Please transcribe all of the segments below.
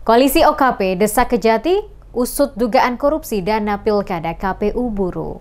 Koalisi OKP desak Kejati, usut dugaan korupsi dana pilkada KPU Buru.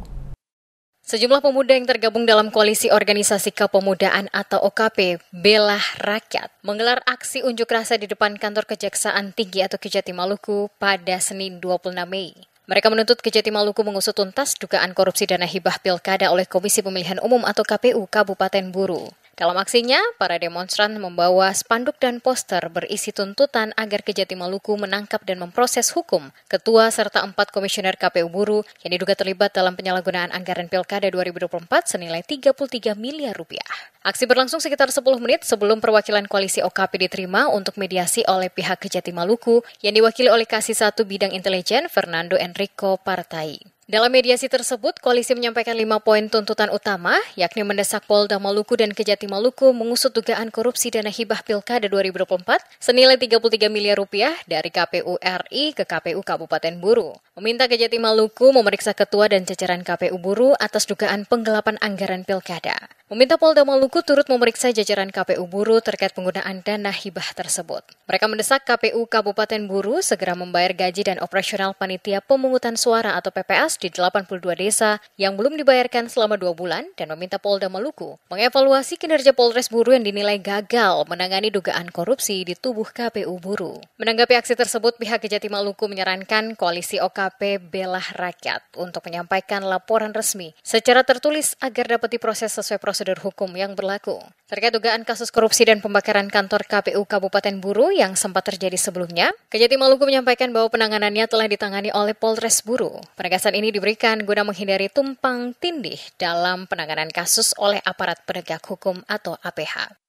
Sejumlah pemuda yang tergabung dalam Koalisi Organisasi Kepemudaan atau OKP Bela Rakyat menggelar aksi unjuk rasa di depan kantor Kejaksaan Tinggi atau Kejati Maluku pada Senin 26 Mei. Mereka menuntut Kejati Maluku mengusut tuntas dugaan korupsi dana hibah pilkada oleh Komisi Pemilihan Umum atau KPU Kabupaten Buru. Dalam aksinya, para demonstran membawa spanduk dan poster berisi tuntutan agar Kejati Maluku menangkap dan memproses hukum ketua serta 4 komisioner KPU Buru yang diduga terlibat dalam penyalahgunaan anggaran pilkada 2024 senilai 33 miliar rupiah. Aksi berlangsung sekitar 10 menit sebelum perwakilan koalisi OKP diterima untuk mediasi oleh pihak Kejati Maluku yang diwakili oleh Kasih 1 Bidang Intelijen Fernando Enrico Partai. Dalam mediasi tersebut, koalisi menyampaikan 5 poin tuntutan utama, yakni mendesak Polda Maluku dan Kejati Maluku mengusut dugaan korupsi dana hibah pilkada 2024 senilai 33 miliar rupiah dari KPU RI ke KPU Kabupaten Buru. Meminta Kejati Maluku memeriksa ketua dan jajaran KPU Buru atas dugaan penggelapan anggaran pilkada. Meminta Polda Maluku turut memeriksa jajaran KPU Buru terkait penggunaan dana hibah tersebut. Mereka mendesak KPU Kabupaten Buru segera membayar gaji dan operasional panitia pemungutan suara atau PPS di 82 desa yang belum dibayarkan selama 2 bulan dan meminta Polda Maluku mengevaluasi kinerja Polres Buru yang dinilai gagal menangani dugaan korupsi di tubuh KPU Buru. Menanggapi aksi tersebut, pihak Kejati Maluku menyarankan Koalisi OKP Bela Rakyat untuk menyampaikan laporan resmi secara tertulis agar dapat diproses sesuai prosedur hukum yang berlaku. Terkait dugaan kasus korupsi dan pembakaran kantor KPU Kabupaten Buru yang sempat terjadi sebelumnya, Kejati Maluku menyampaikan bahwa penanganannya telah ditangani oleh Polres Buru. Penegasan ini diberikan guna menghindari tumpang tindih dalam penanganan kasus oleh aparat penegak hukum atau APH.